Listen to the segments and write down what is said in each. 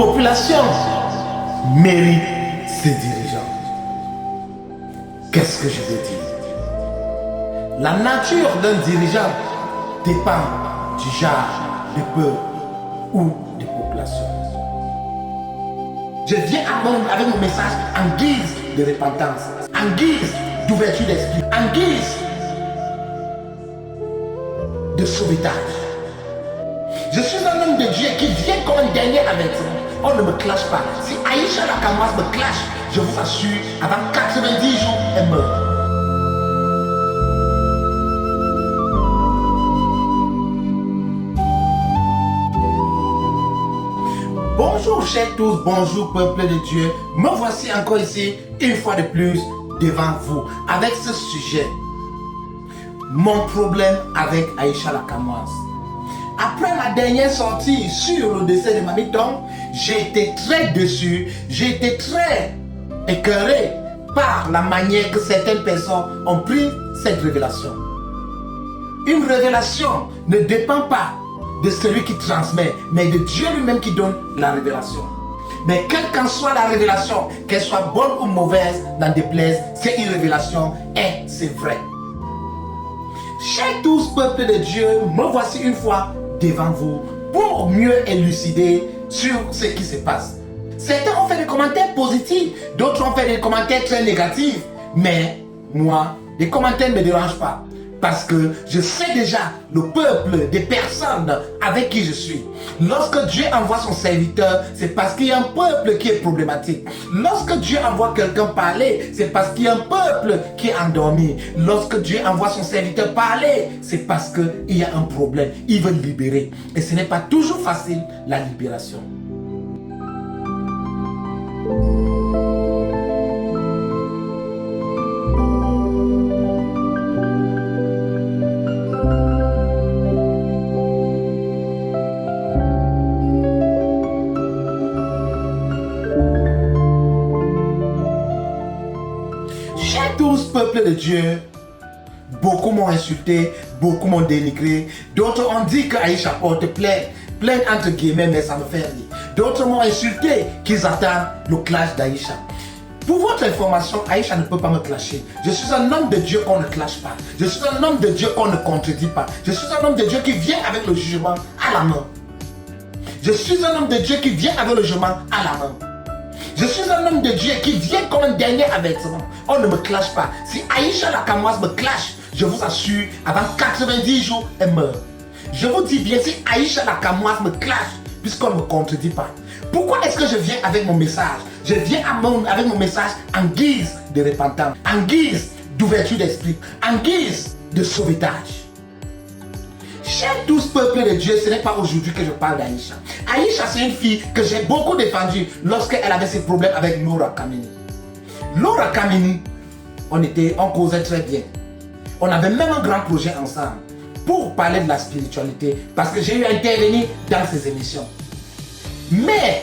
population mérite ses dirigeants. Qu'est-ce que je veux dire? La nature d'un dirigeant dépend du genre de peuple ou de population. Je viens à monde avec mon message en guise de repentance, en guise d'ouverture d'esprit, en guise de sauvetage. Je suis un homme de Dieu qui vient comme un dernier avertissement. On ne me clash pas. Si Aïcha Lakamoise me clash, je vous assure, avant 90 jours, elle meurt. Bonjour chers tous, bonjour peuple de Dieu. Me voici encore ici, une fois de plus, devant vous, avec ce sujet. Mon problème avec Aïcha Lakamoise. Après ma dernière sortie sur le décès de Mamie Tom, j'ai été très déçu, j'ai été très écœuré par la manière que certaines personnes ont pris cette révélation. Une révélation ne dépend pas de celui qui transmet, mais de Dieu lui-même qui donne la révélation. Mais quelle qu'en soit la révélation, qu'elle soit bonne ou mauvaise, n'en déplaise, c'est une révélation et c'est vrai. Chers tous, peuple de Dieu, me voici une fois devant vous pour mieux élucider sur ce qui se passe. Certains ont fait des commentaires positifs, d'autres ont fait des commentaires très négatifs, mais moi, les commentaires ne me dérangent pas. Parce que je sais déjà le peuple des personnes avec qui je suis. Lorsque Dieu envoie son serviteur, c'est parce qu'il y a un peuple qui est problématique. Lorsque Dieu envoie quelqu'un parler, c'est parce qu'il y a un peuple qui est endormi. Lorsque Dieu envoie son serviteur parler, c'est parce qu'il y a un problème. Il veut libérer. Et ce n'est pas toujours facile, la libération. Peuple de Dieu, beaucoup m'ont insulté, beaucoup m'ont dénigré. D'autres ont dit que Aïcha porte plainte entre guillemets, mais ça me fait rire. D'autres m'ont insulté qu'ils attendent le clash d'Aïcha. Pour votre information, Aïcha ne peut pas me clasher. Je suis un homme de Dieu qu'on ne clash pas. Je suis un homme de Dieu qu'on ne contredit pas. Je suis un homme de Dieu qui vient avec le jugement à la main. Je suis un homme de Dieu qui vient avec le jugement à la main. Je suis un homme de Dieu qui vient comme un dernier avertissement. On ne me clash pas. Si Aïcha Lakamoise me clash, je vous assure, avant 90 jours, elle meurt. Je vous dis bien, si Aïcha Lakamoise me clash, puisqu'on ne me contredit pas. Pourquoi est-ce que je viens avec mon message? Je viens avec mon message en guise de repentance, en guise d'ouverture d'esprit, en guise de sauvetage. Chers tous, peuple de Dieu, ce n'est pas aujourd'hui que je parle d'Aïcha. Aïcha, c'est une fille que j'ai beaucoup défendue lorsqu'elle avait ses problèmes avec Laura Kamini. Laura Kamini, on causait très bien. On avait même un grand projet ensemble pour parler de la spiritualité parce que j'ai eu à intervenir dans ces émissions. Mais,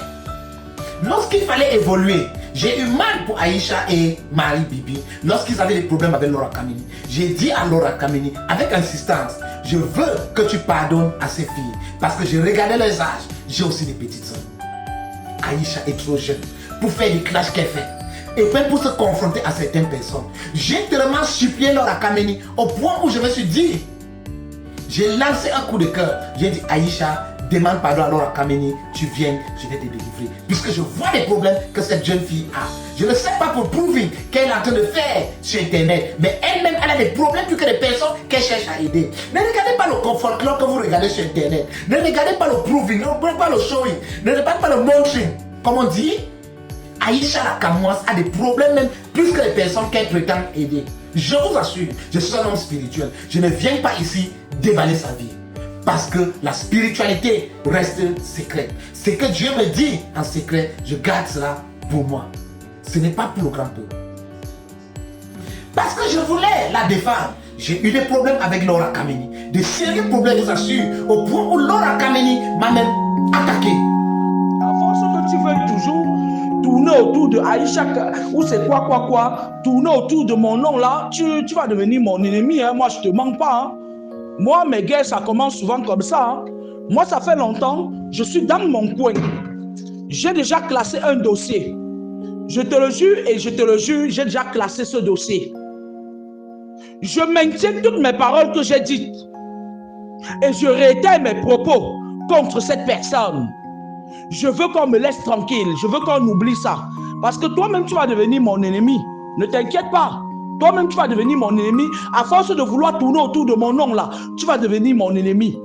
lorsqu'il fallait évoluer, j'ai eu mal pour Aïcha et Marie Bibi lorsqu'ils avaient des problèmes avec Laura Kamini. J'ai dit à Laura Kamini, avec insistance, je veux que tu pardonnes à ces filles parce que j'ai regardé leurs âges. J'ai aussi des petites soeurs. Aïcha est trop jeune pour faire des clashs qu'elle fait et même pour se confronter à certaines personnes. J'ai tellement supplié Laura Kamini au point où je me suis dit, j'ai lancé un coup de cœur. J'ai dit, Aïcha, demande pardon à Laura Kamini, tu viens, je vais te délivrer. Puisque je vois les problèmes que cette jeune fille a. Je ne sais pas pour prouver qu'elle est en train de faire sur Internet, mais elle-même, elle a des problèmes plus que des personnes qu'elle cherche à aider. Ne regardez pas le confort que vous regardez sur Internet. Ne regardez pas le proving, ne regardez pas le showing, ne regardez pas le montring. Comme on dit, Aïcha Lakamoise a des problèmes même plus que les personnes qu'elle prétend aider. Je vous assure, je suis un homme spirituel. Je ne viens pas ici déballer sa vie. Parce que la spiritualité reste secrète. Ce que Dieu me dit en secret, je garde cela pour moi. Ce n'est pas pour le grand peuple. Parce que je voulais la défendre. J'ai eu des problèmes avec Laura Kamini. Des sérieux problèmes, je vous assure. Au point où Laura Kamini m'a même attaqué. À force que tu veux toujours tourner autour de Aïcha, ou c'est quoi, tourner autour de mon nom là, tu vas devenir mon ennemi. Hein. Moi, je te mens pas. Hein. Moi, mes guerres, ça commence souvent comme ça. Hein. Moi, ça fait longtemps, je suis dans mon coin. j'ai déjà classé un dossier. Je te le jure et je te le jure, j'ai déjà classé ce dossier. Je maintiens toutes mes paroles que j'ai dites. Et je réitère mes propos contre cette personne. Je veux qu'on me laisse tranquille. Je veux qu'on oublie ça. Parce que toi-même, tu vas devenir mon ennemi. Ne t'inquiète pas. Toi-même, tu vas devenir mon ennemi. À force de vouloir tourner autour de mon nom là, tu vas devenir mon ennemi.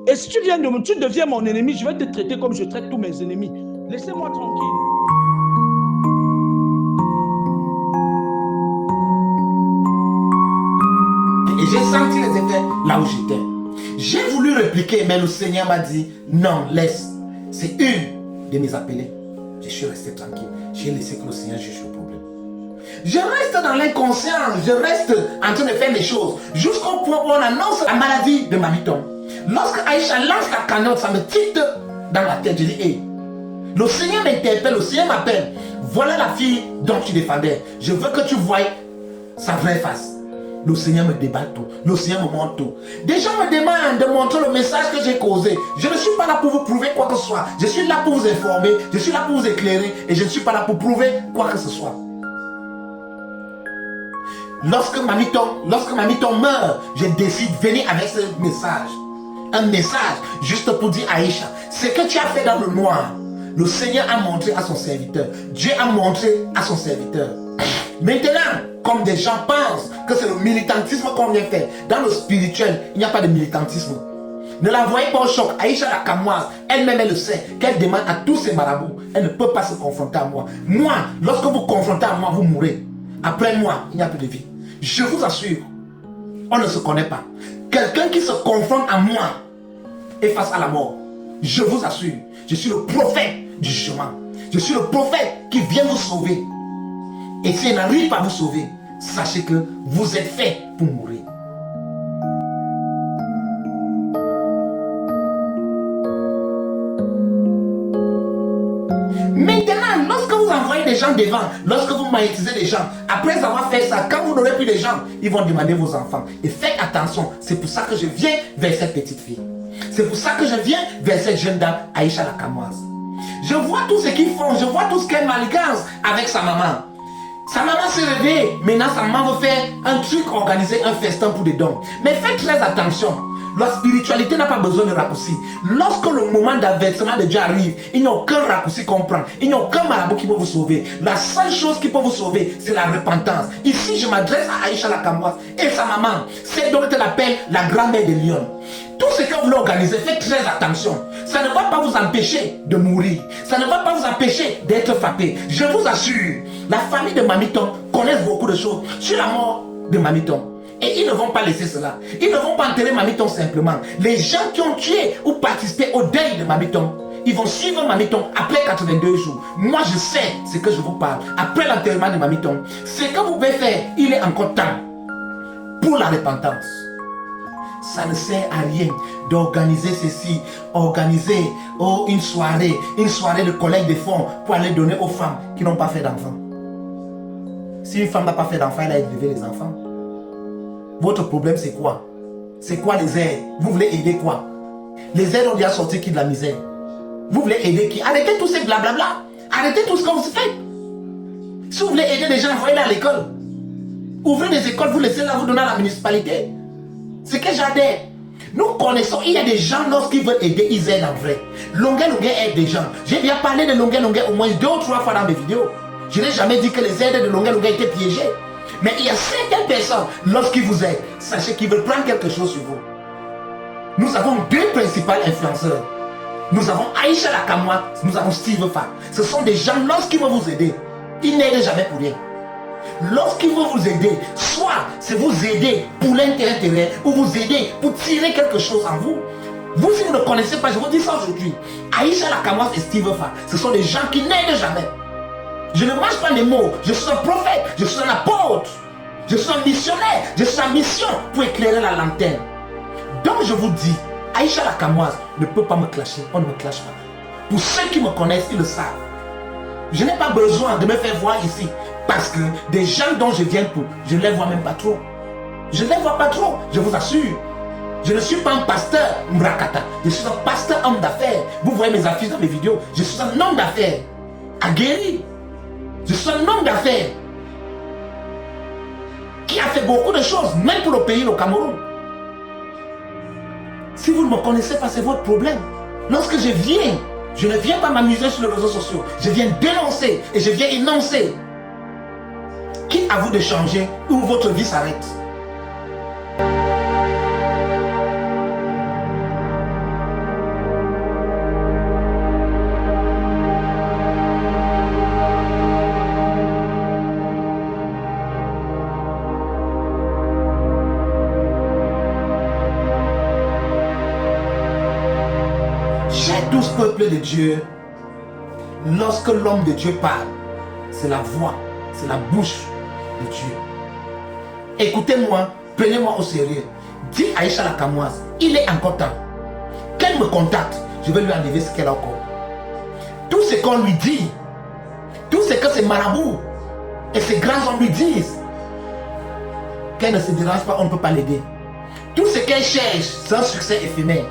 Et si tu deviens mon ennemi, je vais te traiter comme je traite tous mes ennemis. Laissez-moi tranquille. Et j'ai senti les effets là où j'étais. J'ai voulu répliquer, mais le Seigneur m'a dit, non, laisse. C'est une de mes appelés. Je suis resté tranquille. J'ai laissé que le Seigneur juge le problème. Je reste dans l'inconscient. Je reste en train de faire mes choses. Jusqu'au point où on annonce la maladie de Mamiton. Lorsque Aïcha lance la cagnotte, ça me titre dans la tête. Je dis, hey, le Seigneur m'interpelle, le Seigneur m'appelle. Voilà la fille dont tu défendais. Je veux que tu voies sa vraie face. Le Seigneur me débat tout. Le Seigneur me montre tout. Des gens me demandent de montrer le message que j'ai causé. Je ne suis pas là pour vous prouver quoi que ce soit. Je suis là pour vous informer. Je suis là pour vous éclairer. Et je ne suis pas là pour prouver quoi que ce soit. Lorsque Mamiton meurt, je décide de venir avec ce message. Un message juste pour dire à Aïcha, ce que tu as fait dans le noir, le Seigneur a montré à son serviteur. Dieu a montré à son serviteur. Maintenant, comme des gens pensent que c'est le militantisme qu'on vient faire, dans le spirituel, il n'y a pas de militantisme. Ne la voyez pas au choc. Aïcha la Kamoise, elle-même elle le sait, qu'elle demande à tous ses marabouts. Elle ne peut pas se confronter à moi. Moi, lorsque vous confrontez à moi, vous mourrez. Après moi, il n'y a plus de vie. Je vous assure, on ne se connaît pas. Quelqu'un qui se confronte à moi est face à la mort. Je vous assure, je suis le prophète du jugement. Je suis le prophète qui vient vous sauver. Et si elle n'arrive pas à vous sauver, sachez que vous êtes fait pour mourir. Maintenant, lorsque vous envoyez des gens devant, lorsque vous magnétisez des gens, après avoir fait ça, quand vous n'aurez plus de gens, ils vont demander vos enfants. Et faites attention, c'est pour ça que je viens vers cette petite fille. C'est pour ça que je viens vers cette jeune dame, Aïcha la Kamoise. Je vois tout ce qu'ils font, je vois tout ce qu'elle maligance avec sa maman. Sa maman s'est réveillée, maintenant sa maman veut faire un truc, organiser un festin pour des dons. Mais faites très attention, la spiritualité n'a pas besoin de raccourci. Lorsque le moment d'avertissement de Dieu arrive, il n'y a aucun raccourci qu'on prend. Il n'y a aucun marabout qui peut vous sauver. La seule chose qui peut vous sauver, c'est la repentance. Ici, je m'adresse à Aïcha la Kamoise et sa maman, celle dont elle appelle la grand-mère de Lyon. Tout ce que vous voulez organiser, faites très attention. Ça ne va pas vous empêcher de mourir. Ça ne va pas vous empêcher d'être frappé. Je vous assure, la famille de Mamiton connaît beaucoup de choses sur la mort de Mamiton. Et ils ne vont pas laisser cela. Ils ne vont pas enterrer Mamiton simplement. Les gens qui ont tué ou participé au deuil de Mamiton, ils vont suivre Mamiton après 82 jours. Moi, je sais ce que je vous parle. Après l'enterrement de Mamiton, ce que vous pouvez faire, il est encore temps pour la repentance. Ça ne sert à rien d'organiser ceci, organiser une soirée de collecte de fonds pour aller donner aux femmes qui n'ont pas fait d'enfants. Si une femme n'a pas fait d'enfants, elle a élevé les enfants. Votre problème c'est quoi? C'est quoi les aides? Vous voulez aider quoi? Les aides ont déjà sorti qui de la misère? Vous voulez aider qui? Arrêtez tous ces blablabla. Arrêtez tout ce que vous faites. Si vous voulez aider les gens, envoyez-les à l'école. Ouvrez des écoles, vous laissez là, vous donnez à la municipalité. C'est que j'adhère. Nous connaissons, il y a des gens, lorsqu'ils veulent aider, ils aident en vrai. Longuet aide des gens. J'ai bien parlé de Longuet au moins 2 ou 3 fois dans mes vidéos. Je n'ai jamais dit que les aides de Longuet étaient piégées. Mais il y a certaines personnes, lorsqu'ils vous aident, sachez qu'ils veulent prendre quelque chose sur vous. Nous avons 2 principaux influenceurs. Nous avons Aïcha la Kamoise, nous avons Steve Fa. Ce sont des gens, lorsqu'ils vont vous aider, ils n'aident jamais pour rien. Lorsqu'ils vont vous aider, soit c'est vous aider pour l'intérêt ou vous aider pour tirer quelque chose en vous. Vous, si vous ne connaissez pas, je vous dis ça aujourd'hui. Aïcha la Kamoise et Steve Fa, ce sont des gens qui n'aident jamais. Je ne mange pas les mots, je suis un prophète, je suis un apôtre, je suis un missionnaire, je suis en mission pour éclairer la lanterne. Donc je vous dis, Aïcha la Kamoise ne peut pas me clasher, on ne me clash pas. Pour ceux qui me connaissent, ils le savent. Je n'ai pas besoin de me faire voir ici, parce que des gens dont je viens pour, je ne les vois même pas trop. Je ne les vois pas trop, je vous assure. Je ne suis pas un pasteur Mrakata. Je suis un pasteur homme d'affaires. Vous voyez mes affiches dans mes vidéos. Je suis un homme d'affaires. Aguerri. Je suis un homme d'affaires. Qui a fait beaucoup de choses, même pour le pays, le Cameroun. Si vous ne me connaissez pas, c'est votre problème. Lorsque je viens, je ne viens pas m'amuser sur les réseaux sociaux. Je viens dénoncer et je viens énoncer. Qui à vous de changer ou votre vie s'arrête? Chers tous peuples de Dieu, lorsque l'homme de Dieu parle, c'est la voix, c'est la bouche de Dieu. Écoutez-moi, prenez-moi au sérieux. Dis à Aïcha la Camoise, il est encore temps. Qu'elle me contacte, je vais lui enlever ce qu'elle a encore. Tout ce qu'on lui dit, tout ce que ces marabouts et ces grands hommes lui disent, qu'elle ne se dérange pas, on ne peut pas l'aider. Tout ce qu'elle cherche, c'est un succès éphémère.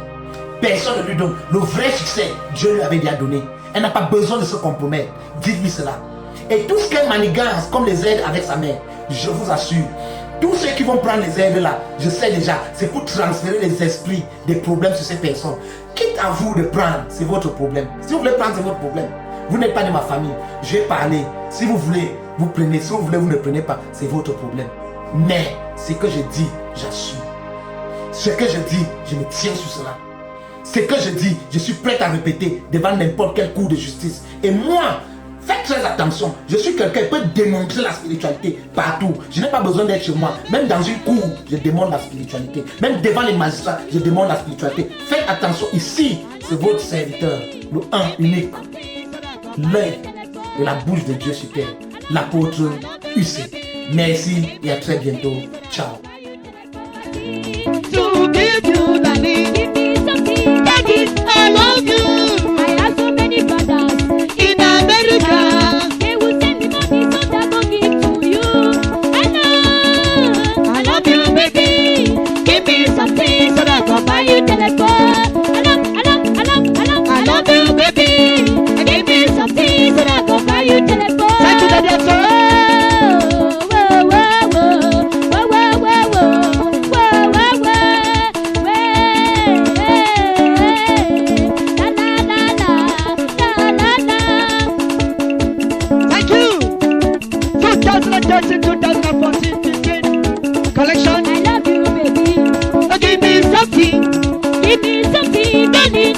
Personne ne lui donne. Le vrai succès, Dieu lui avait déjà donné. Elle n'a pas besoin de se compromettre. Dites-lui cela. Et tout ce qu'elle manigance, comme les aides avec sa mère, je vous assure, tous ceux qui vont prendre les aides là, je sais déjà, c'est pour transférer les esprits des problèmes sur ces personnes. Quitte à vous de prendre, c'est votre problème. Si vous voulez prendre, c'est votre problème. Vous n'êtes pas de ma famille. Je vais parler. Si vous voulez, vous prenez. Si vous voulez, vous ne prenez pas. C'est votre problème. Mais ce que je dis, j'assume. Ce que je dis, je me tiens sur cela. Ce que je dis, je suis prêt à répéter devant n'importe quel cours de justice. Et moi, faites très attention. Je suis quelqu'un qui peut démontrer la spiritualité partout. Je n'ai pas besoin d'être chez moi. Même dans une cour, je démontre la spiritualité. Même devant les magistrats, je démontre la spiritualité. Faites attention. Ici, c'est votre serviteur, le un unique, l'œil de la bouche de Dieu sur terre, l'apôtre UC. Merci et à très bientôt. Ciao. I love you. I have so many brothers in America. They will send me money so that I go give to you. I love you, baby. Give me something so that I can buy you telephone. I love you, baby. Give me something so that I can buy you telephone. Thank you, Daddy. Collection. I love you, baby. Give me something, don't need.